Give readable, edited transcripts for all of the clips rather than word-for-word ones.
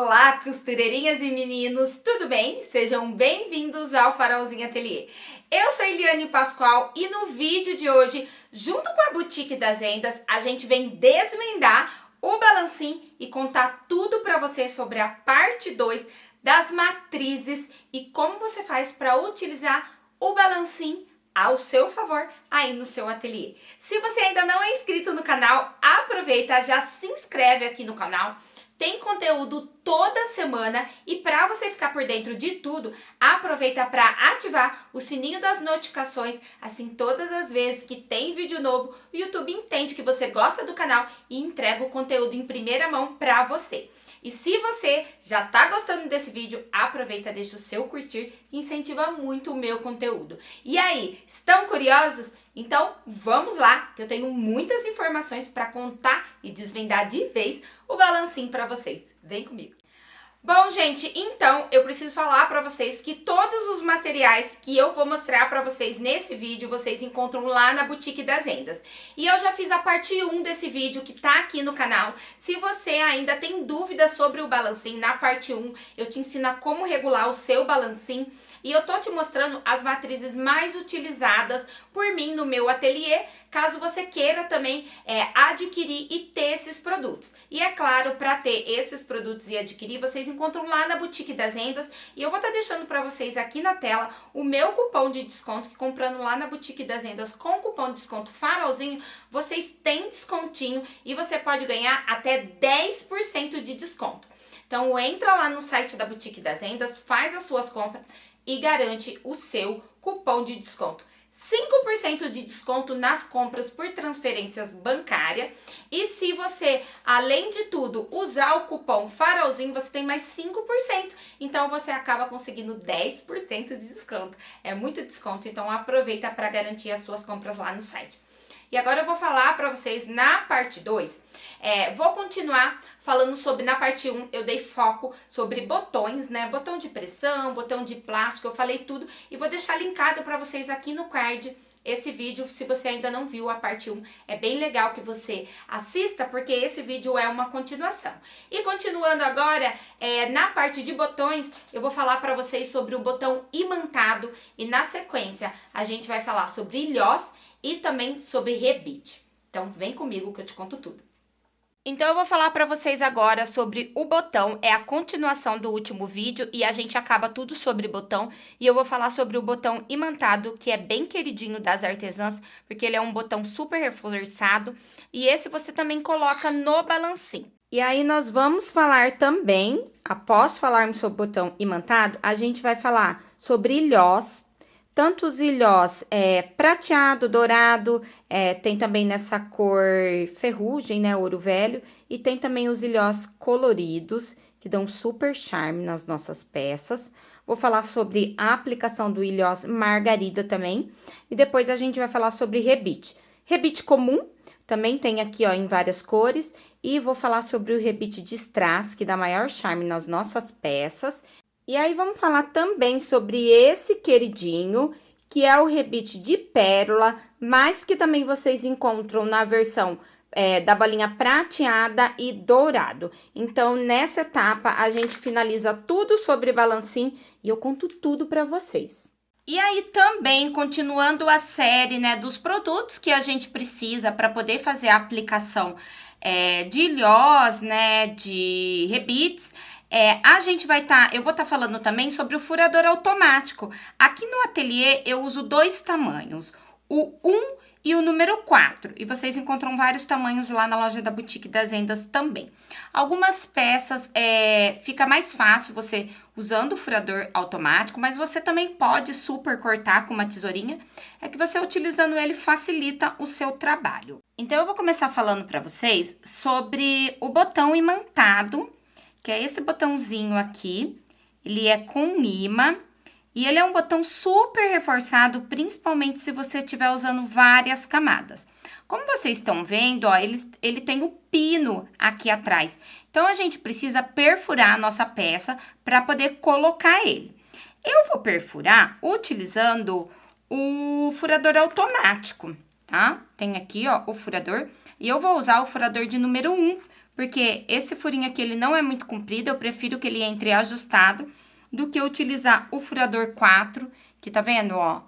Olá, costureirinhas e meninos, tudo bem? Sejam bem-vindos ao Farolzinho Ateliê. Eu sou Eliane Pascoal e no vídeo de hoje, junto com a Boutique das Rendas, a gente vem desvendar o balancim e contar tudo para você sobre a parte 2 das matrizes e como você faz para utilizar o balancim ao seu favor aí no seu ateliê. Se você ainda não é inscrito no canal, aproveita, já se inscreve aqui no canal. Tem conteúdo toda semana e para você ficar por dentro de tudo, aproveita para ativar o sininho das notificações, assim todas as vezes que tem vídeo novo, o YouTube entende que você gosta do canal e entrega o conteúdo em primeira mão para você. E se você já tá gostando desse vídeo, aproveita, deixa o seu curtir, que incentiva muito o meu conteúdo. E aí, estão curiosos? Então vamos lá, que eu tenho muitas informações para contar e desvendar de vez o balancinho para vocês. Vem comigo! Bom, gente, então eu preciso falar para vocês que todos os materiais que eu vou mostrar para vocês nesse vídeo, vocês encontram lá na Boutique das Rendas. E eu já fiz a parte 1 desse vídeo que tá aqui no canal. Se você ainda tem dúvidas sobre o balancim, na parte 1 eu te ensino a como regular o seu balancim. E eu tô te mostrando as matrizes mais utilizadas por mim no meu ateliê, caso você queira também adquirir e ter esses produtos. E é claro, para ter esses produtos e adquirir, vocês encontram lá na Boutique das Rendas. E eu vou estar deixando para vocês aqui na tela o meu cupom de desconto, que comprando lá na Boutique das Rendas com o cupom de desconto Farolzinho, vocês têm descontinho e você pode ganhar até 10% de desconto. Então entra lá no site da Boutique das Rendas, faz as suas compras e garante o seu cupom de desconto. 5% de desconto nas compras por transferências bancárias. E se você, além de tudo, usar o cupom Farolzinho, você tem mais 5%. Então você acaba conseguindo 10% de desconto. É muito desconto, então aproveita para garantir as suas compras lá no site. E agora eu vou falar para vocês na parte 2, vou continuar falando sobre, na parte 1 eu dei foco sobre botões, né, botão de pressão, botão de plástico, eu falei tudo e vou deixar linkado para vocês aqui no card esse vídeo, se você ainda não viu a parte 1, é bem legal que você assista, porque esse vídeo é uma continuação. E continuando agora, na parte de botões, eu vou falar para vocês sobre o botão imantado e na sequência a gente vai falar sobre ilhós e também sobre rebite. Então vem comigo que eu te conto tudo. Então eu vou falar para vocês agora sobre o botão, é a continuação do último vídeo e a gente acaba tudo sobre botão. E eu vou falar sobre o botão imantado, que é bem queridinho das artesãs, porque ele é um botão super reforçado e esse você também coloca no balancim. E aí nós vamos falar também, após falarmos sobre o botão imantado, a gente vai falar sobre ilhós. Tanto os ilhós prateado, dourado, tem também nessa cor ferrugem, né, ouro velho. E tem também os ilhós coloridos, que dão super charme nas nossas peças. Vou falar sobre a aplicação do ilhós margarida também. E depois a gente vai falar sobre rebite. Rebite comum, também tem aqui, ó, em várias cores. E vou falar sobre o rebite de strass, que dá maior charme nas nossas peças. E aí, vamos falar também sobre esse queridinho, que é o rebite de pérola, mas que também vocês encontram na versão da bolinha prateada e dourado. Então, nessa etapa, a gente finaliza tudo sobre balancim e eu conto tudo para vocês. E aí, também, continuando a série, né, dos produtos que a gente precisa para poder fazer a aplicação de ilhós, né, de rebites, eu vou estar falando também sobre o furador automático. Aqui no ateliê eu uso 2 tamanhos, o 1 e o número 4. E vocês encontram vários tamanhos lá na loja da Boutique das Rendas também. Algumas peças fica mais fácil você usando o furador automático, mas você também pode super cortar com uma tesourinha. É que você utilizando ele facilita o seu trabalho. Então eu vou começar falando para vocês sobre o botão imantado, que é esse botãozinho aqui. Ele é com imã e ele é um botão super reforçado, principalmente se você estiver usando várias camadas. Como vocês estão vendo, ó, ele tem o pino aqui atrás. Então, a gente precisa perfurar a nossa peça para poder colocar ele. Eu vou perfurar utilizando o furador automático, tá? Tem aqui, ó, o furador. E eu vou usar o furador de número 1, porque esse furinho aqui, ele não é muito comprido, eu prefiro que ele entre ajustado, do que utilizar o furador 4, que tá vendo, ó?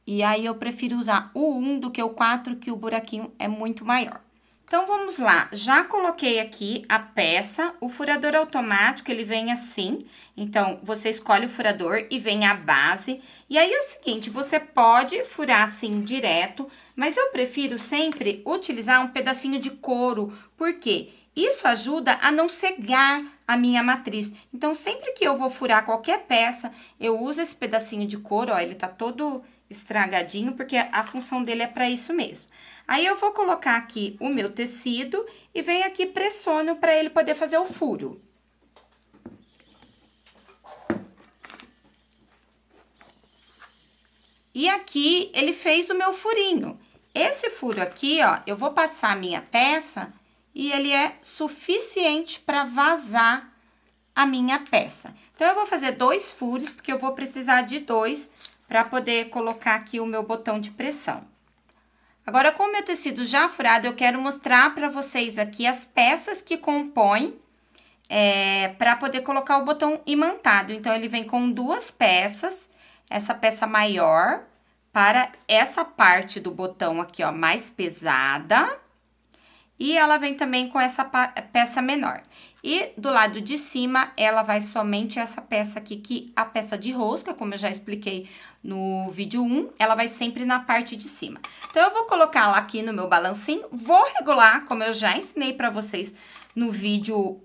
E aí, eu prefiro usar o 1 do que o 4, que o buraquinho é muito maior. Então, vamos lá. Já coloquei aqui a peça. O furador automático, ele vem assim. Então, você escolhe o furador e vem a base. E aí, é o seguinte, você pode furar assim direto, mas eu prefiro sempre utilizar um pedacinho de couro. Por quê? Isso ajuda a não cegar a minha matriz. Então, sempre que eu vou furar qualquer peça, eu uso esse pedacinho de couro, ó, ele tá todo estragadinho, porque a função dele é para isso mesmo. Aí, eu vou colocar aqui o meu tecido e venho aqui pressiono para ele poder fazer o furo. E aqui, ele fez o meu furinho. Esse furo aqui, ó, eu vou passar a minha peça e ele é suficiente para vazar a minha peça. Então, eu vou fazer 2 furos, porque eu vou precisar de 2 para poder colocar aqui o meu botão de pressão. Agora, com o meu tecido já furado, eu quero mostrar para vocês aqui as peças que compõem para poder colocar o botão imantado. Então, ele vem com 2 peças, essa peça maior para essa parte do botão aqui, ó, mais pesada. E ela vem também com essa peça menor. E do lado de cima, ela vai somente essa peça aqui, que a peça de rosca, como eu já expliquei no vídeo 1, ela vai sempre na parte de cima. Então, eu vou colocar ela aqui no meu balancinho, vou regular, como eu já ensinei pra vocês no vídeo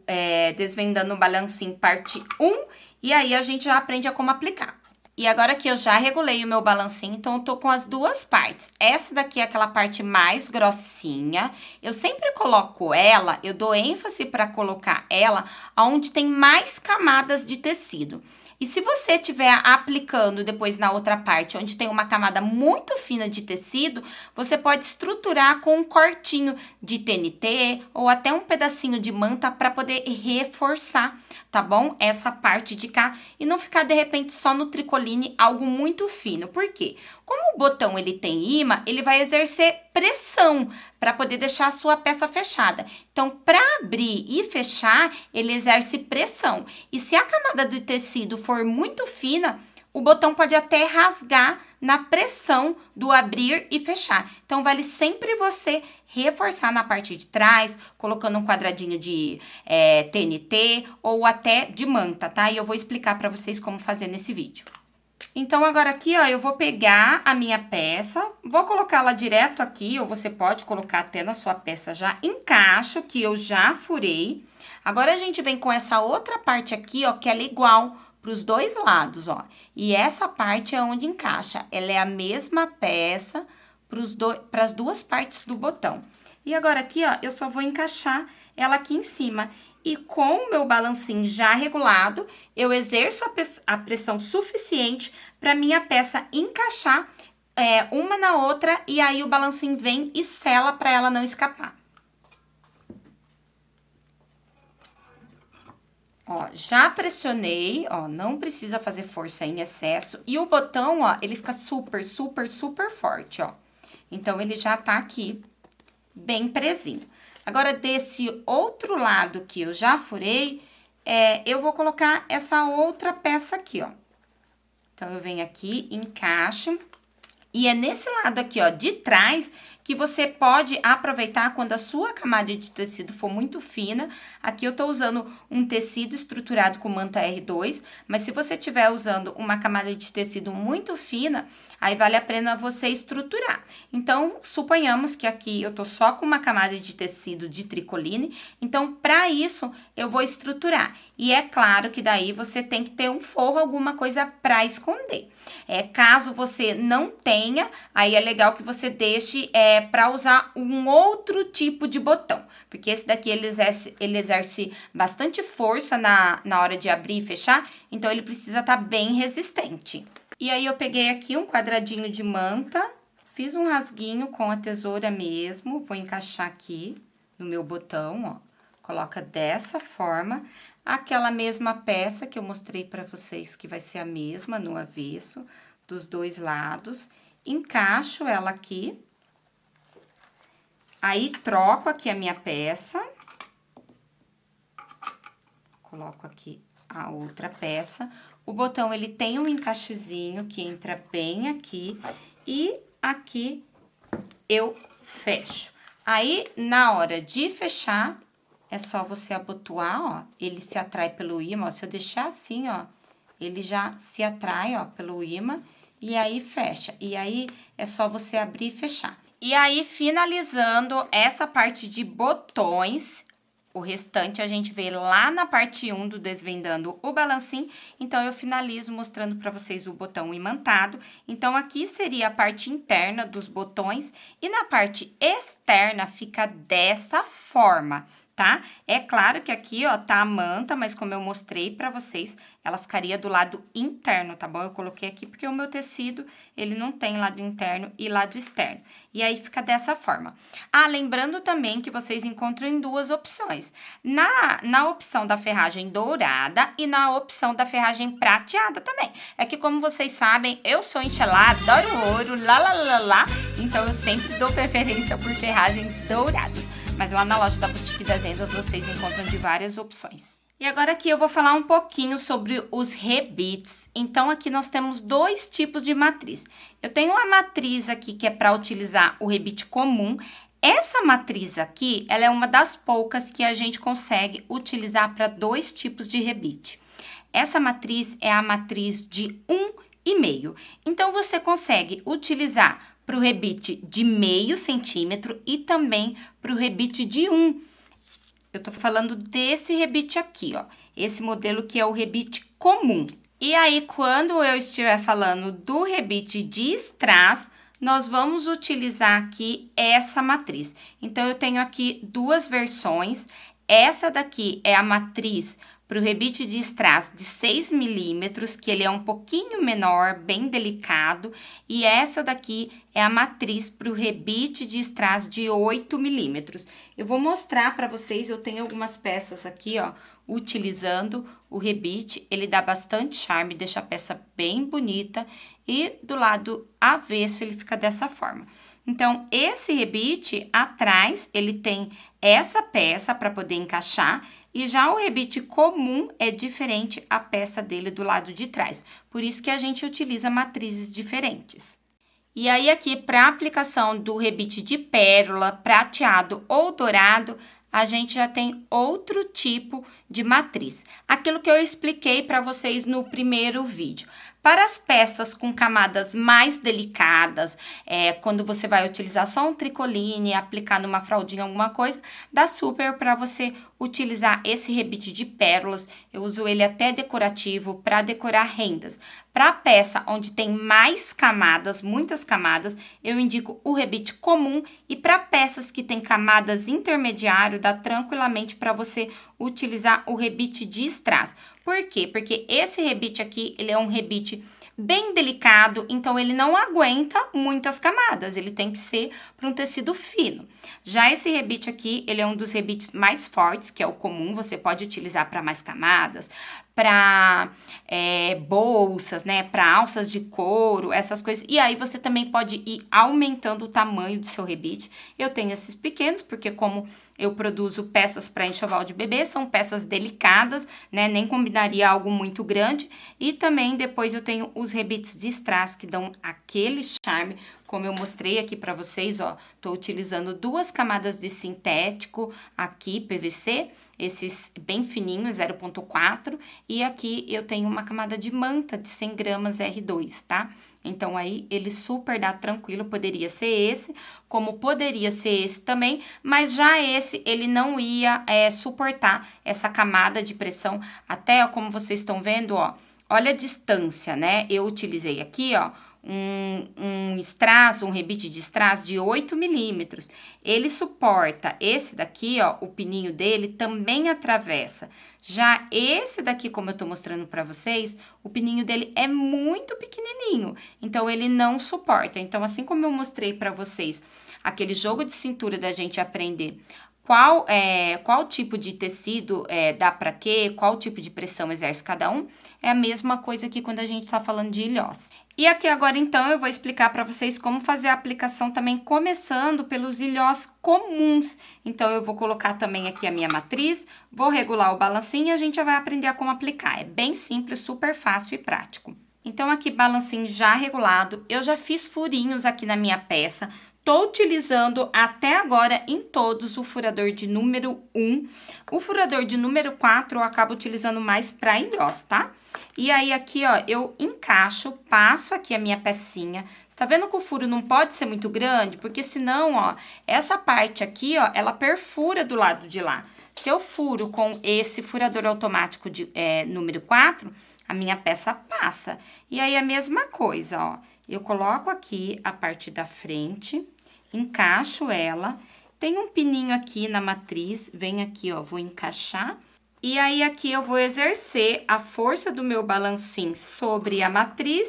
Desvendando o Balancinho parte 1, e aí a gente já aprende a como aplicar. E agora que eu já regulei o meu balancinho, então eu tô com as 2 partes. Essa daqui é aquela parte mais grossinha. Eu sempre coloco ela, eu dou ênfase para colocar ela onde tem mais camadas de tecido. E se você estiver aplicando depois na outra parte, onde tem uma camada muito fina de tecido, você pode estruturar com um cortinho de TNT ou até um pedacinho de manta para poder reforçar, tá bom? Essa parte de cá e não ficar de repente só no tricoline algo muito fino. Por quê? Como o botão ele tem imã, ele vai exercer pressão para poder deixar a sua peça fechada. Então, para abrir e fechar, ele exerce pressão. E se a camada de tecido for muito fina, o botão pode até rasgar na pressão do abrir e fechar. Então, vale sempre você reforçar na parte de trás, colocando um quadradinho de TNT ou até de manta, tá? E eu vou explicar para vocês como fazer nesse vídeo. Então, agora aqui, ó, eu vou pegar a minha peça, vou colocá-la direto aqui, ou você pode colocar até na sua peça já, encaixo, que eu já furei. Agora, a gente vem com essa outra parte aqui, ó, que ela é igual para os 2 lados, ó. E essa parte é onde encaixa, ela é a mesma peça para as 2 partes do botão. E agora aqui, ó, eu só vou encaixar ela aqui em cima. E com o meu balancinho já regulado, eu exerço a pressão suficiente para minha peça encaixar uma na outra e aí o balancinho vem e sela para ela não escapar. Ó, já pressionei, ó, não precisa fazer força em excesso. E o botão, ó, ele fica super, super, super forte, ó. Então, ele já tá aqui bem presinho. Agora, desse outro lado que eu já furei, eu vou colocar essa outra peça aqui, ó. Então, eu venho aqui, encaixo. E é nesse lado aqui, ó, de trás, que você pode aproveitar quando a sua camada de tecido for muito fina. Aqui eu tô usando um tecido estruturado com manta R2, mas se você estiver usando uma camada de tecido muito fina, aí vale a pena você estruturar. Então, suponhamos que aqui eu tô só com uma camada de tecido de tricoline, então, para isso, eu vou estruturar. E é claro que daí você tem que ter um forro, alguma coisa para esconder. Caso você não tenha, aí é legal que você deixe para usar um outro tipo de botão, porque esse daqui ele exerce bastante força na hora de abrir e fechar, então ele precisa estar bem resistente. E aí eu peguei aqui um quadradinho de manta, fiz um rasguinho com a tesoura mesmo, vou encaixar aqui no meu botão, ó, coloca dessa forma. Aquela mesma peça que eu mostrei para vocês, que vai ser a mesma no avesso, dos 2 lados. Encaixo ela aqui. Aí, troco aqui a minha peça. coloco aqui a outra peça. O botão, ele tem um encaixezinho que entra bem aqui e aqui eu fecho. Aí, na hora de fechar, é só você abotoar, ó, ele se atrai pelo ímã, ó, se eu deixar assim, ó, ele já se atrai, ó, pelo ímã e aí fecha. E aí, é só você abrir e fechar. E aí, finalizando essa parte de botões, o restante a gente vê lá na parte 1 do Desvendando o Balancim. Então, eu finalizo mostrando para vocês o botão imantado. Então, aqui seria a parte interna dos botões e na parte externa fica dessa forma, tá? É claro que aqui, ó, tá a manta, mas como eu mostrei pra vocês, ela ficaria do lado interno, tá bom? Eu coloquei aqui porque o meu tecido, ele não tem lado interno e lado externo. E aí, fica dessa forma. Ah, lembrando também que vocês encontram em duas opções. Na opção da ferragem dourada e na opção da ferragem prateada também. É que, como vocês sabem, eu sou enxalá, adoro ouro, lá. Então, eu sempre dou preferência por ferragens douradas. Mas lá na loja da Boutique das Endas vocês encontram de várias opções. E agora aqui eu vou falar um pouquinho sobre os rebites. Então, aqui nós temos dois tipos de matriz. Eu tenho uma matriz aqui que é para utilizar o rebite comum. Essa matriz aqui, ela é uma das poucas que a gente consegue utilizar para dois tipos de rebite. Essa matriz é a matriz de 1,5. Então, você consegue utilizar para o rebite de 0,5 centímetro e também para o rebite de 1. Eu tô falando desse rebite aqui, ó. Esse modelo que é o rebite comum. E aí, quando eu estiver falando do rebite de strass, nós vamos utilizar aqui essa matriz. Então, eu tenho aqui duas versões. Essa daqui é a matriz para o rebite de strass de 6 milímetros, que ele é um pouquinho menor, bem delicado. E essa daqui é a matriz para o rebite de strass de 8 milímetros. Eu vou mostrar para vocês, eu tenho algumas peças aqui, ó, utilizando o rebite. Ele dá bastante charme, deixa a peça bem bonita. E do lado avesso ele fica dessa forma. Então, esse rebite, atrás, ele tem essa peça para poder encaixar, e já o rebite comum é diferente a peça dele do lado de trás. Por isso que a gente utiliza matrizes diferentes. E aí, aqui, para aplicação do rebite de pérola, prateado ou dourado, a gente já tem outro tipo de matriz. Aquilo que eu expliquei para vocês no primeiro vídeo. Para as peças com camadas mais delicadas, quando você vai utilizar só um tricoline, aplicar numa fraldinha, alguma coisa, dá super para você utilizar esse rebite de pérolas. Eu uso ele até decorativo para decorar rendas. Para peça onde tem mais camadas, muitas camadas, eu indico o rebite comum. E para peças que tem camadas intermediário, dá tranquilamente para você utilizar o rebite de strass. Por quê? Porque esse rebite aqui, ele é um rebite bem delicado, então ele não aguenta muitas camadas, ele tem que ser para um tecido fino. Já esse rebite aqui, ele é um dos rebites mais fortes, que é o comum, você pode utilizar para mais camadas, para bolsas, né, para alças de couro, essas coisas. E aí você também pode ir aumentando o tamanho do seu rebite. Eu tenho esses pequenos, porque como eu produzo peças para enxoval de bebê, são peças delicadas, né, nem combinaria algo muito grande. E também depois eu tenho os rebites de strass, que dão aquele charme, como eu mostrei aqui para vocês, ó. Tô utilizando 2 camadas de sintético aqui, PVC, esses bem fininhos, 0,4, e aqui eu tenho uma camada de manta de 100 gramas R2, tá? Então, aí, ele super dá tranquilo, poderia ser esse, como poderia ser esse também, mas já esse, ele não ia suportar essa camada de pressão, até, ó, como vocês estão vendo, ó, olha a distância, né? Eu utilizei aqui, ó, um strass, um rebite de strass de 8 milímetros. Ele suporta esse daqui, ó, o pininho dele também atravessa. Já esse daqui, como eu tô mostrando pra vocês, o pininho dele é muito pequenininho, então ele não suporta. Então, assim como eu mostrei pra vocês aquele jogo de cintura da gente aprender qual tipo de tecido dá para quê, qual tipo de pressão exerce cada um, é a mesma coisa que quando a gente está falando de ilhós. E aqui agora, então, eu vou explicar para vocês como fazer a aplicação também, começando pelos ilhós comuns. Então, eu vou colocar também aqui a minha matriz, vou regular o balancinho e a gente já vai aprender a como aplicar. É bem simples, super fácil e prático. Então, aqui, balancinho já regulado, eu já fiz furinhos aqui na minha peça. Tô utilizando até agora em todos o furador de número 1. O furador de número 4 eu acabo utilizando mais para ilhós, tá? E aí aqui, ó, eu encaixo, passo aqui a minha pecinha. Você tá vendo que o furo não pode ser muito grande? Porque senão, ó, essa parte aqui, ó, ela perfura do lado de lá. Se eu furo com esse furador automático de número 4, a minha peça passa. E aí a mesma coisa, ó. Eu coloco aqui a parte da frente, encaixo ela, tem um pininho aqui na matriz, vem aqui, ó, vou encaixar. E aí, aqui eu vou exercer a força do meu balancinho sobre a matriz,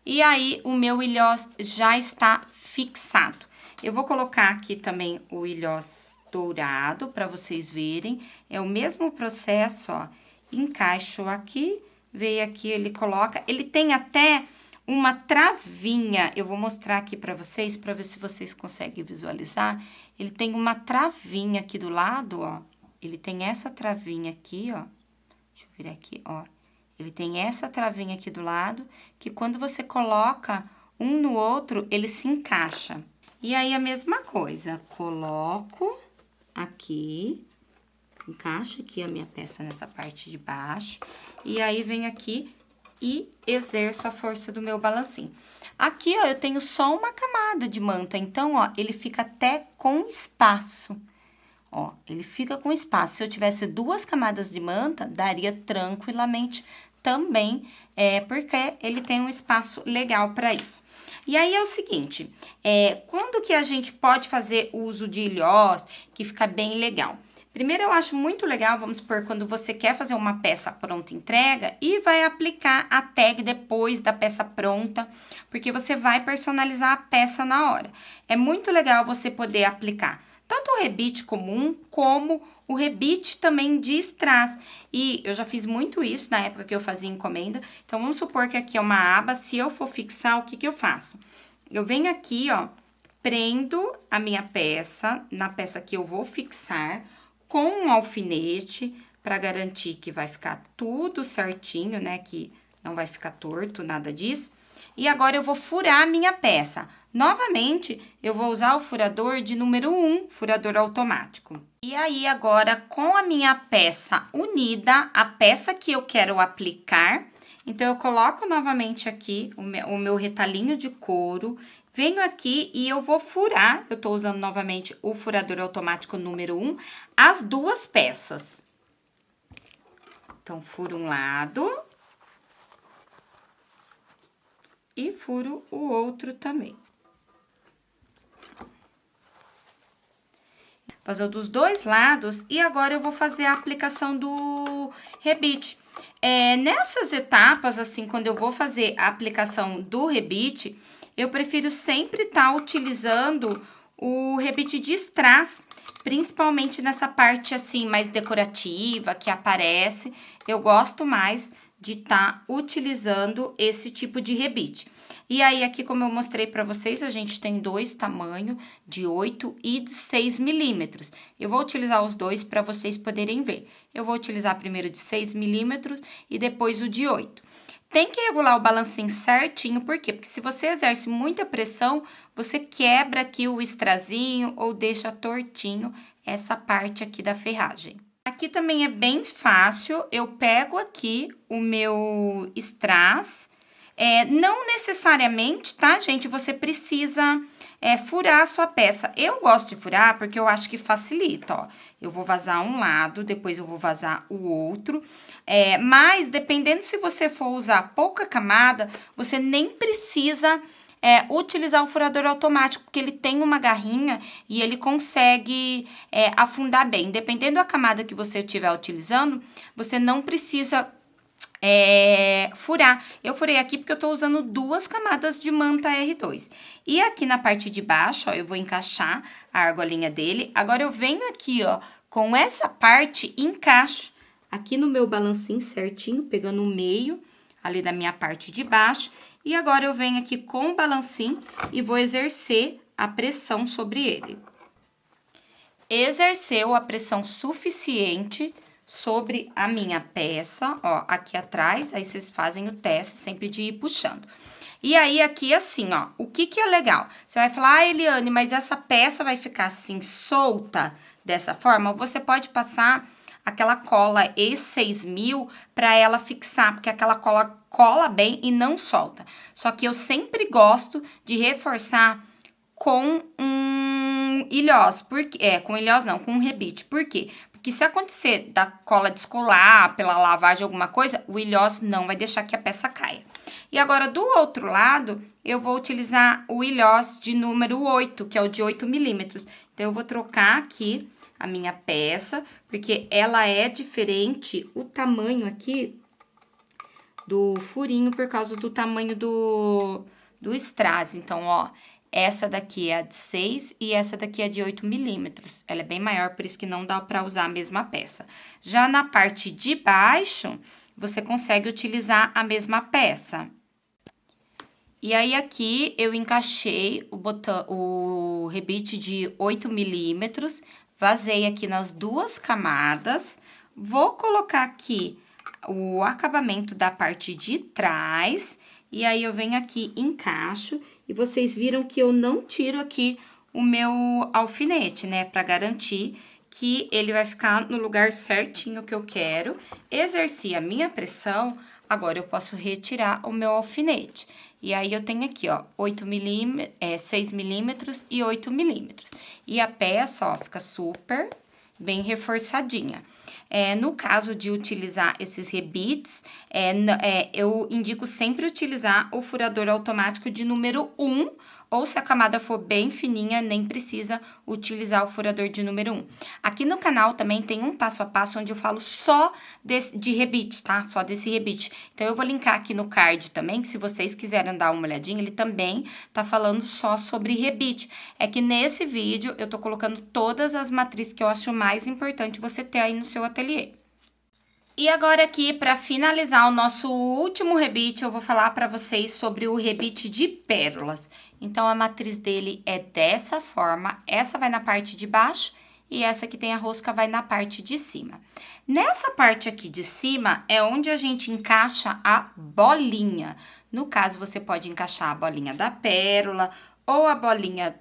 e aí o meu ilhós já está fixado. Eu vou colocar aqui também o ilhós dourado, para vocês verem. É o mesmo processo, ó. Encaixo aqui, veio aqui, ele coloca... Ele tem até uma travinha, eu vou mostrar aqui para ver se vocês conseguem visualizar. Ele tem uma travinha aqui do lado, ó. Ele tem essa travinha aqui, ó. Deixa eu virar aqui, ó. Ele tem essa travinha aqui do lado, que quando você coloca um no outro, ele se encaixa. E aí, a mesma coisa, coloco aqui, encaixo aqui a minha peça nessa parte de baixo, e aí, vem aqui e exerço a força do meu balancinho. Aqui, ó, eu tenho só uma camada de manta, então, ó, ele fica até com espaço. Ó, ele fica com espaço. Se eu tivesse 2 camadas de manta, daria tranquilamente também, porque ele tem um espaço legal para isso. E aí, é o seguinte, quando que a gente pode fazer uso de ilhós, que fica bem legal? Primeiro, eu acho muito legal, vamos supor, quando você quer fazer uma peça pronta entrega e vai aplicar a tag depois da peça pronta, porque você vai personalizar a peça na hora. É muito legal você poder aplicar tanto o rebite comum, como o rebite também de strass. E eu já fiz muito isso na época que eu fazia encomenda. Então, vamos supor que aqui é uma aba, se eu for fixar, o que que eu faço? Eu venho aqui, ó, prendo a minha peça, na peça que eu vou fixar, com um alfinete, para garantir que vai ficar tudo certinho, né, que não vai ficar torto, nada disso. E agora, eu vou furar a minha peça. Novamente, eu vou usar o furador de número 1, furador automático. E aí, agora, com a minha peça unida, a peça que eu quero aplicar, então, eu coloco novamente aqui o meu retalhinho de couro, venho aqui e eu vou furar, eu tô usando novamente o furador automático número 1, as 2 peças. Então, furo um lado e furo o outro também. Fazer dos 2 lados, e agora eu vou fazer a aplicação do rebite. Nessas etapas, assim, quando eu vou fazer a aplicação do rebite, eu prefiro sempre estar utilizando o rebite de strass, principalmente nessa parte, assim, mais decorativa, que aparece. Eu gosto mais de estar utilizando esse tipo de rebite. E aí, aqui, como eu mostrei pra vocês, a gente tem 2 tamanhos, de 8 e de 6 milímetros. Eu vou utilizar os 2 para vocês poderem ver. Eu vou utilizar primeiro de 6 milímetros e depois o de 8. Tem que regular o balancinho certinho, por quê? Porque se você exerce muita pressão, você quebra aqui o strazinho ou deixa tortinho essa parte aqui da ferragem. Aqui também é bem fácil, eu pego aqui o meu strass. Não necessariamente, tá, gente? Você precisa furar a sua peça. Eu gosto de furar porque eu acho que facilita, ó. Eu vou vazar um lado, depois eu vou vazar o outro. Mas, dependendo se você for usar pouca camada, você nem precisa utilizar o furador automático, porque ele tem uma garrinha e ele consegue afundar bem. Dependendo da camada que você estiver utilizando, você não precisa furar. Eu furei aqui porque eu tô usando 2 camadas de manta R2. E aqui na parte de baixo, ó, eu vou encaixar a argolinha dele. Agora, eu venho aqui, ó, com essa parte, encaixo aqui no meu balancinho certinho, pegando o meio ali da minha parte de baixo. E agora, eu venho aqui com o balancinho e vou exercer a pressão sobre ele. Exerceu a pressão suficiente sobre a minha peça, ó, aqui atrás, aí vocês fazem o teste sempre de ir puxando. E aí, aqui, assim, ó, o que que é legal? Você vai falar, Eliane, mas essa peça vai ficar assim, solta, dessa forma? Você pode passar aquela cola E6000 para ela fixar, porque aquela cola cola bem e não solta. Só que eu sempre gosto de reforçar com um ilhós, porque com ilhós não, com um rebite. Por quê? Porque se acontecer da cola descolar pela lavagem alguma coisa, o ilhós não vai deixar que a peça caia. E agora, do outro lado, eu vou utilizar o ilhós de número 8, que é o de 8 milímetros. Então, eu vou trocar aqui a minha peça, porque ela é diferente, o tamanho aqui do furinho, por causa do tamanho do strass. Então, ó, essa daqui é a de 6 e essa daqui é de 8 milímetros. Ela é bem maior, por isso que não dá para usar a mesma peça. Já na parte de baixo, você consegue utilizar a mesma peça. E aí, aqui, eu encaixei o rebite de 8 milímetros, vazei aqui nas 2 camadas, vou colocar aqui o acabamento da parte de trás, e aí eu venho aqui, encaixo, e vocês viram que eu não tiro aqui o meu alfinete, né, pra garantir que ele vai ficar no lugar certinho que eu quero. Exerci a minha pressão, agora eu posso retirar o meu alfinete. E aí, eu tenho aqui, ó, 6 milímetros e 8 milímetros. E a peça, ó, fica super bem reforçadinha. No caso de utilizar esses rebites, eu indico sempre utilizar o furador automático de número 1, ou se a camada for bem fininha, nem precisa utilizar o furador de número 1. Aqui no canal também tem um passo a passo onde eu falo só de rebite, tá? Só desse rebite. Então, eu vou linkar aqui no card também, que se vocês quiserem dar uma olhadinha, ele também tá falando só sobre rebite. É que nesse vídeo eu tô colocando todas as matrizes que eu acho mais importante você ter aí no seu ateliê. E agora aqui, para finalizar o nosso último rebite, eu vou falar para vocês sobre o rebite de pérolas. Então, a matriz dele é dessa forma, essa vai na parte de baixo e essa que tem a rosca vai na parte de cima. Nessa parte aqui de cima é onde a gente encaixa a bolinha. No caso, você pode encaixar a bolinha da pérola ou a bolinha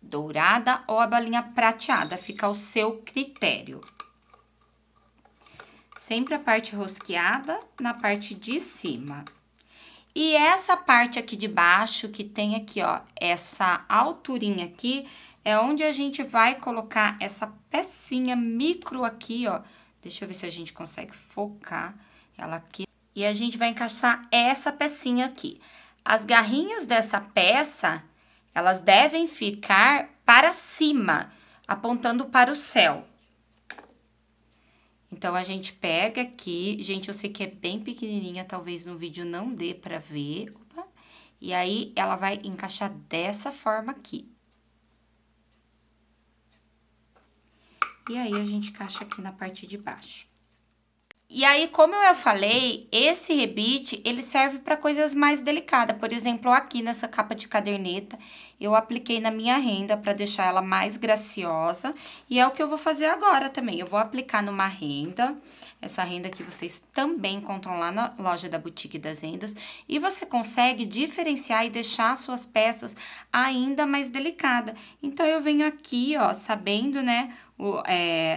dourada ou a bolinha prateada, fica ao seu critério. Sempre a parte rosqueada na parte de cima. E essa parte aqui de baixo, que tem aqui, ó, essa alturinha aqui, é onde a gente vai colocar essa pecinha micro aqui, ó. Deixa eu ver se a gente consegue focar ela aqui. E a gente vai encaixar essa pecinha aqui. As garrinhas dessa peça, elas devem ficar para cima, apontando para o céu. Então, a gente pega aqui, gente, eu sei que é bem pequenininha, talvez no vídeo não dê pra ver, opa, e aí, ela vai encaixar dessa forma aqui. E aí, a gente encaixa aqui na parte de baixo. E aí, como eu falei, esse rebite, ele serve para coisas mais delicadas. Por exemplo, aqui nessa capa de caderneta, eu apliquei na minha renda para deixar ela mais graciosa. E é o que eu vou fazer agora também. Eu vou aplicar numa renda, essa renda que vocês também encontram lá na loja da Boutique das Rendas. E você consegue diferenciar e deixar as suas peças ainda mais delicada. Então, eu venho aqui, ó, sabendo, né,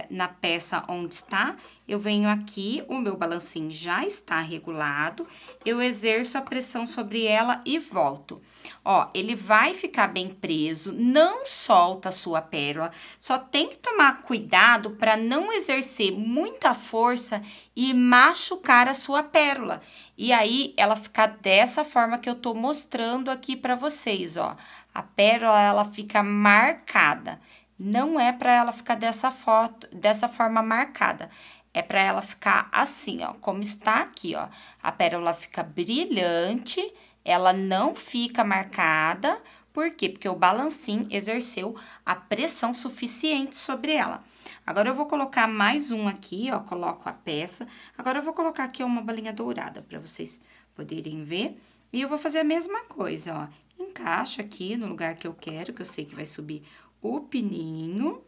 na peça onde está, eu venho aqui, o meu balancinho já está regulado, eu exerço a pressão sobre ela e volto. Ó, ele vai ficar bem preso, não solta a sua pérola, só tem que tomar cuidado para não exercer muita força e machucar a sua pérola. E aí, ela fica dessa forma que eu tô mostrando aqui para vocês, ó. A pérola, ela fica marcada. Não é para ela ficar dessa forma marcada. é para ela ficar assim, ó, como está aqui, ó. A pérola fica brilhante, ela não fica marcada. Por quê? Porque o balancim exerceu a pressão suficiente sobre ela. Agora, eu vou colocar mais um aqui, ó, coloco a peça. Agora, eu vou colocar aqui uma bolinha dourada para vocês poderem ver. E eu vou fazer a mesma coisa, ó. Encaixo aqui no lugar que eu quero, que eu sei que vai subir o pininho.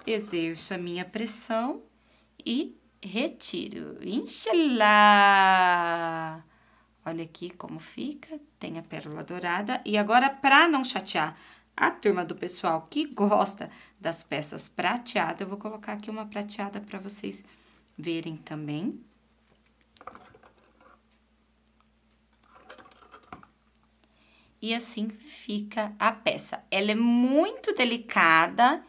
Exerço a minha pressão e retiro. Inxalá! Olha aqui como fica, tem a pérola dourada. E agora, para não chatear a turma do pessoal que gosta das peças prateadas, eu vou colocar aqui uma prateada para vocês verem também. E assim fica a peça. Ela é muito delicada,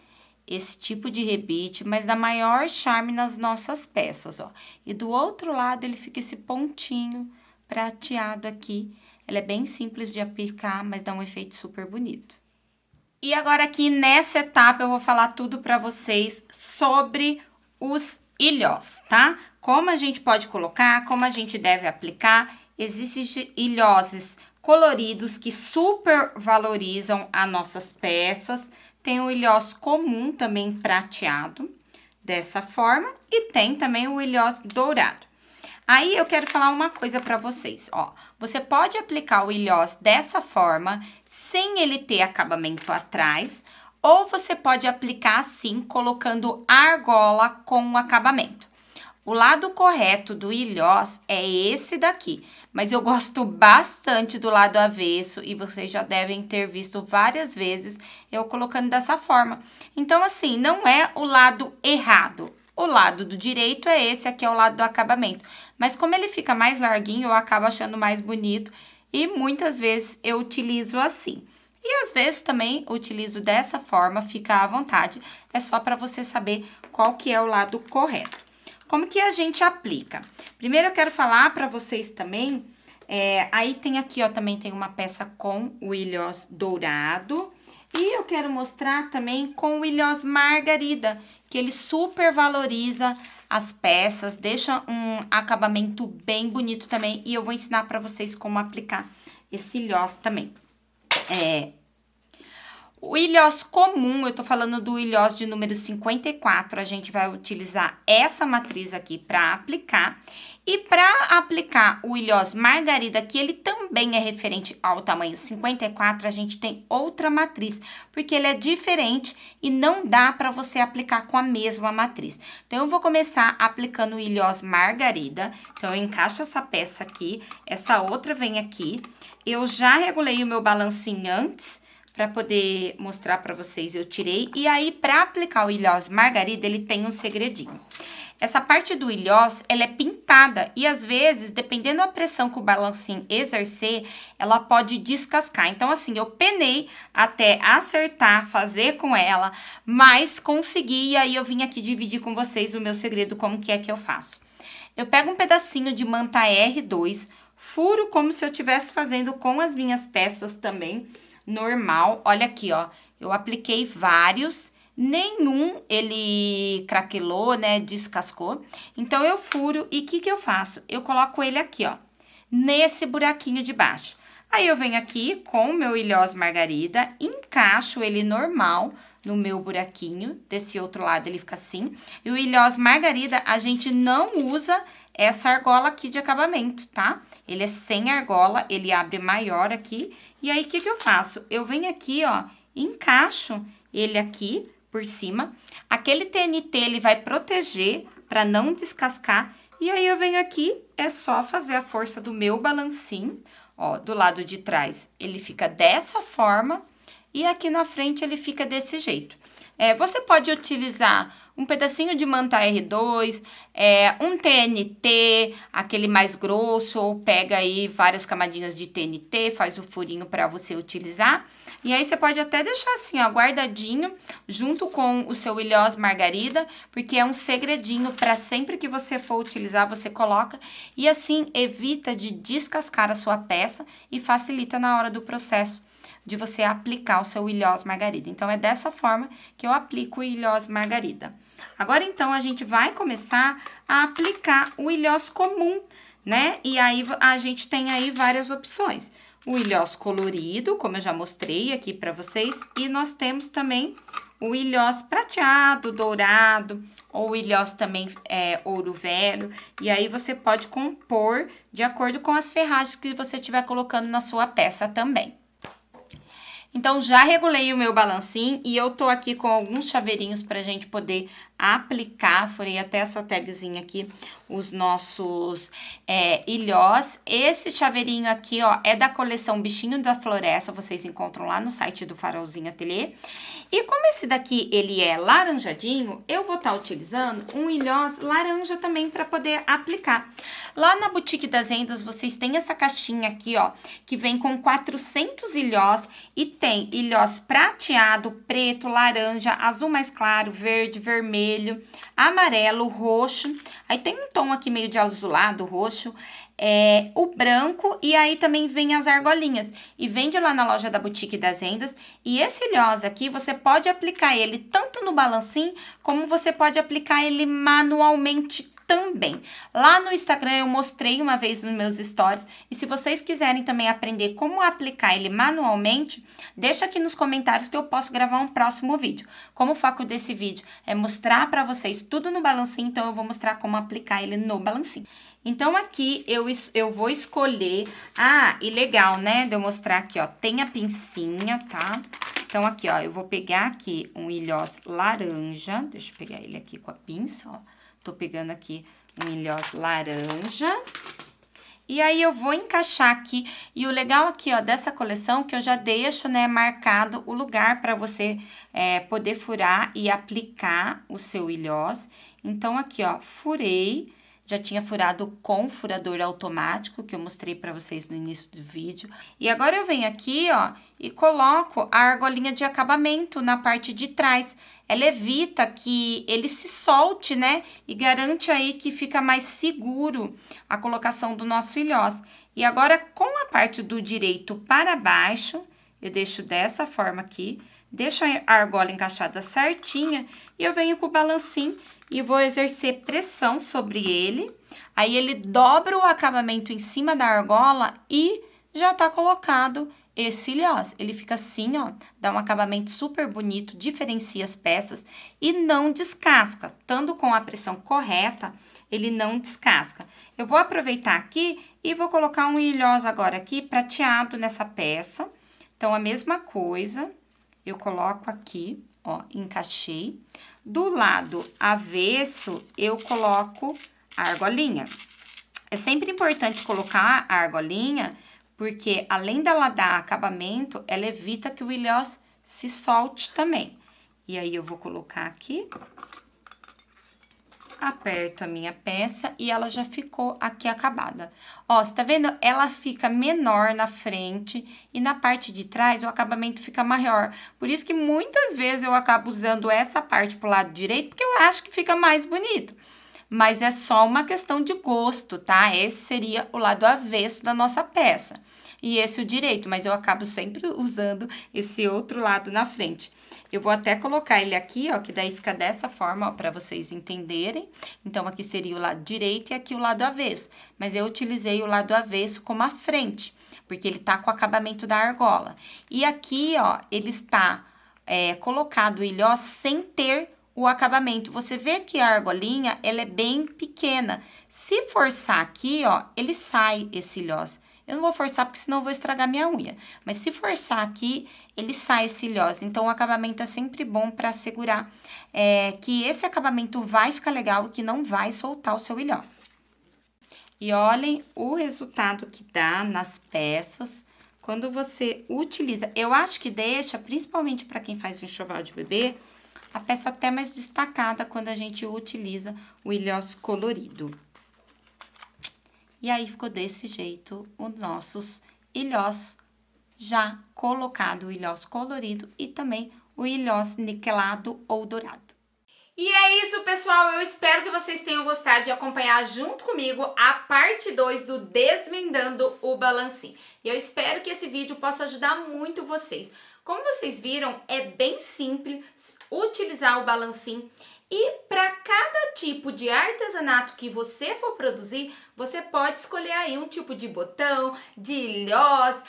esse tipo de rebite, mas dá maior charme nas nossas peças, ó. E do outro lado, ele fica esse pontinho prateado aqui. Ela é bem simples de aplicar, mas dá um efeito super bonito. E agora aqui nessa etapa eu vou falar tudo pra vocês sobre os ilhós, tá? Como a gente pode colocar, como a gente deve aplicar. Existem ilhoses coloridos que super valorizam as nossas peças. Tem o ilhós comum também prateado, dessa forma. E tem também o ilhós dourado. Aí, eu quero falar uma coisa pra vocês, ó. Você pode aplicar o ilhós dessa forma, sem ele ter acabamento atrás, ou você pode aplicar assim, colocando argola com o acabamento. O lado correto do ilhós é esse daqui, mas eu gosto bastante do lado avesso e vocês já devem ter visto várias vezes eu colocando dessa forma. Então, assim, não é o lado errado. O lado do direito é esse, aqui é o lado do acabamento. Mas como ele fica mais larguinho, eu acabo achando mais bonito e muitas vezes eu utilizo assim. E às vezes também utilizo dessa forma, fica à vontade. É só para você saber qual que é o lado correto. Como que a gente aplica? Primeiro eu quero falar para vocês também, aí tem aqui, ó, também tem uma peça com o ilhós dourado. E eu quero mostrar também com o ilhós margarida, que ele super valoriza as peças, deixa um acabamento bem bonito também. E eu vou ensinar pra vocês como aplicar esse ilhós também. O ilhós comum, eu tô falando do ilhós de número 54, a gente vai utilizar essa matriz aqui para aplicar. E para aplicar o ilhós margarida, que ele também é referente ao tamanho 54, a gente tem outra matriz, porque ele é diferente e não dá para você aplicar com a mesma matriz. Então, eu vou começar aplicando o ilhós margarida. Então, eu encaixo essa peça aqui, essa outra vem aqui. Eu já regulei o meu balancinho antes, para poder mostrar para vocês, eu tirei. E aí, para aplicar o ilhós margarida, ele tem um segredinho. Essa parte do ilhós, ela é pintada e às vezes, dependendo da pressão que o balancinho exercer, ela pode descascar. Então, assim, eu penei até acertar, fazer com ela, mas consegui. E aí, eu vim aqui dividir com vocês o meu segredo, como que é que eu faço. Eu pego um pedacinho de manta R2, furo como se eu estivesse fazendo com as minhas peças também, normal. Olha aqui, ó, eu apliquei vários, nenhum ele craquelou, né, descascou. Então, eu furo e o que que eu faço? Eu coloco ele aqui, ó, nesse buraquinho de baixo. Aí, eu venho aqui com o meu ilhós margarida, encaixo ele normal no meu buraquinho, desse outro lado ele fica assim. E o ilhós margarida, a gente não usa essa argola aqui de acabamento, tá? Ele é sem argola, ele abre maior aqui. E aí, o que que eu faço? Eu venho aqui, ó, encaixo ele aqui por cima. Aquele TNT, ele vai proteger para não descascar. E aí, eu venho aqui, é só fazer a força do meu balancinho. Ó, do lado de trás, ele fica dessa forma. E aqui na frente, ele fica desse jeito. Você pode utilizar um pedacinho de manta R2, um TNT, aquele mais grosso, ou pega aí várias camadinhas de TNT, faz o furinho para você utilizar. E aí, você pode até deixar assim, ó, guardadinho, junto com o seu ilhós margarida, porque é um segredinho para sempre que você for utilizar, você coloca. E assim, evita de descascar a sua peça e facilita na hora do processo de você aplicar o seu ilhós margarida. Então, é dessa forma que eu aplico o ilhós margarida. Agora, então, a gente vai começar a aplicar o ilhós comum, né? E aí, a gente tem aí várias opções. O ilhós colorido, como eu já mostrei aqui pra vocês, e nós temos também o ilhós prateado, dourado, ou o ilhós também ouro velho. E aí, você pode compor de acordo com as ferragens que você estiver colocando na sua peça também. Então, já regulei o meu balancinho e eu tô aqui com alguns chaveirinhos pra gente poder aplicar. Furei até essa tagzinha aqui, os nossos ilhós. Esse chaveirinho aqui, ó, é da coleção Bichinho da Floresta, vocês encontram lá no site do Farolzinho Ateliê. E como esse daqui, ele é laranjadinho, eu vou estar utilizando um ilhós laranja também para poder aplicar. Lá na Boutique das Rendas, vocês têm essa caixinha aqui, ó, que vem com 400 ilhós e tem ilhós prateado, preto, laranja, azul mais claro, verde, vermelho, amarelo, roxo. Aí tem um tom aqui meio de azulado, roxo, o branco, e aí também vem as argolinhas. E vende lá na loja da Boutique das Rendas. E esse ilhós aqui, você pode aplicar ele tanto no balancinho, como você pode aplicar ele manualmente também. Lá no Instagram eu mostrei uma vez nos meus stories, e se vocês quiserem também aprender como aplicar ele manualmente, deixa aqui nos comentários que eu posso gravar um próximo vídeo. Como o foco desse vídeo é mostrar pra vocês tudo no balancinho, então eu vou mostrar como aplicar ele no balancinho. Então, aqui eu vou escolher... Ah, e legal, né? De eu mostrar aqui, ó, tem a pincinha, tá? Então, aqui, ó, eu vou pegar aqui um ilhós laranja. Deixa eu pegar ele aqui com a pinça, ó. Tô pegando aqui um ilhós laranja. E aí, eu vou encaixar aqui. E o legal aqui, ó, dessa coleção, que eu já deixo, né, marcado o lugar pra você poder furar e aplicar o seu ilhós. Então, aqui, ó, furei. Já tinha furado com furador automático, que eu mostrei pra vocês no início do vídeo. E agora eu venho aqui, ó, e coloco a argolinha de acabamento na parte de trás. Ela evita que ele se solte, né? E garante aí que fica mais seguro a colocação do nosso ilhós. E agora, com a parte do direito para baixo, eu deixo dessa forma aqui. Deixo a argola encaixada certinha e eu venho com o balancinho e vou exercer pressão sobre ele. Aí, ele dobra o acabamento em cima da argola e já tá colocado esse ilhós. Ele fica assim, ó, dá um acabamento super bonito, diferencia as peças e não descasca. Estando com a pressão correta, ele não descasca. Eu vou aproveitar aqui e vou colocar um ilhós agora aqui prateado nessa peça. Então, a mesma coisa, eu coloco aqui, ó, encaixei. Do lado avesso, eu coloco a argolinha. É sempre importante colocar a argolinha, porque além dela dar acabamento, ela evita que o ilhós se solte também. E aí, eu vou colocar aqui, aperto a minha peça e ela já ficou aqui acabada. Ó, você tá vendo? Ela fica menor na frente e na parte de trás o acabamento fica maior. Por isso que muitas vezes eu acabo usando essa parte pro lado direito, porque eu acho que fica mais bonito. Mas é só uma questão de gosto, tá? Esse seria o lado avesso da nossa peça. E esse o direito, mas eu acabo sempre usando esse outro lado na frente. Eu vou até colocar ele aqui, ó, que daí fica dessa forma, ó, pra vocês entenderem. Então, aqui seria o lado direito e aqui o lado avesso. Mas eu utilizei o lado avesso como a frente, porque ele tá com o acabamento da argola. E aqui, ó, ele está colocado o ilhós sem ter o acabamento. Você vê que a argolinha, ela é bem pequena. Se forçar aqui, ó, ele sai esse ilhós. Eu não vou forçar porque senão eu vou estragar minha unha. Mas se forçar aqui, ele sai esse ilhós. Então, o acabamento é sempre bom para assegurar que esse acabamento vai ficar legal e que não vai soltar o seu ilhós. E olhem o resultado que dá nas peças quando você utiliza. Eu acho que deixa, principalmente para quem faz enxoval de bebê, a peça até mais destacada quando a gente utiliza o ilhós colorido. E aí, ficou desse jeito os nossos ilhós já colocado, o ilhós colorido e também o ilhós niquelado ou dourado. E é isso, pessoal. Eu espero que vocês tenham gostado de acompanhar junto comigo a parte 2 do Desvendando o Balancinho. E eu espero que esse vídeo possa ajudar muito vocês. Como vocês viram, é bem simples utilizar o balancinho. E para cada tipo de artesanato que você for produzir, você pode escolher aí um tipo de botão, de ilhós,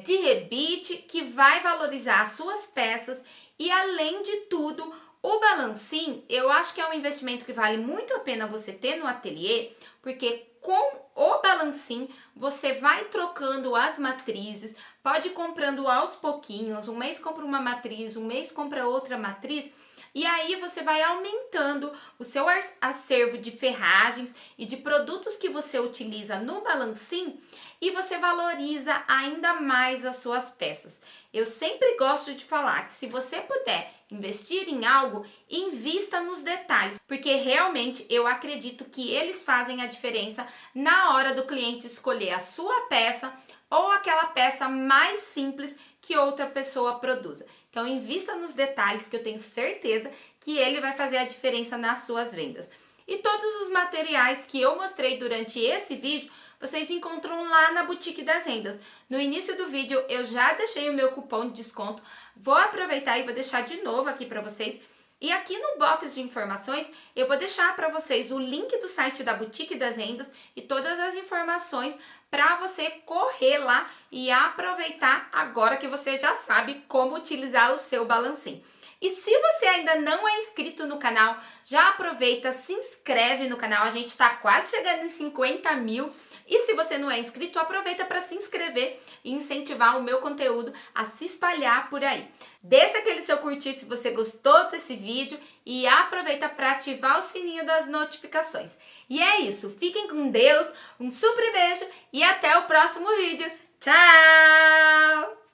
de rebite, que vai valorizar as suas peças. E além de tudo, o balancim, eu acho que é um investimento que vale muito a pena você ter no ateliê, porque com o balancim você vai trocando as matrizes, pode ir comprando aos pouquinhos, um mês compra uma matriz, um mês compra outra matriz, e aí você vai aumentando o seu acervo de ferragens e de produtos que você utiliza no balancim, e você valoriza ainda mais as suas peças. Eu sempre gosto de falar que se você puder investir em algo, invista nos detalhes, porque realmente eu acredito que eles fazem a diferença na hora do cliente escolher a sua peça ou aquela peça mais simples que outra pessoa produza. Então invista nos detalhes, que eu tenho certeza que ele vai fazer a diferença nas suas vendas. E todos os materiais que eu mostrei durante esse vídeo, vocês encontram lá na Boutique das Rendas. No início do vídeo eu já deixei o meu cupom de desconto, vou aproveitar e vou deixar de novo aqui para vocês. E aqui no box de informações eu vou deixar para vocês o link do site da Boutique das Rendas e todas as informações para você correr lá e aproveitar agora que você já sabe como utilizar o seu balancim. E se você ainda não é inscrito no canal, já aproveita, se inscreve no canal, a gente está quase chegando em 50 mil. E se você não é inscrito, aproveita para se inscrever e incentivar o meu conteúdo a se espalhar por aí. Deixa aquele seu curtir se você gostou desse vídeo e aproveita para ativar o sininho das notificações. E é isso, fiquem com Deus, um super beijo e até o próximo vídeo. Tchau!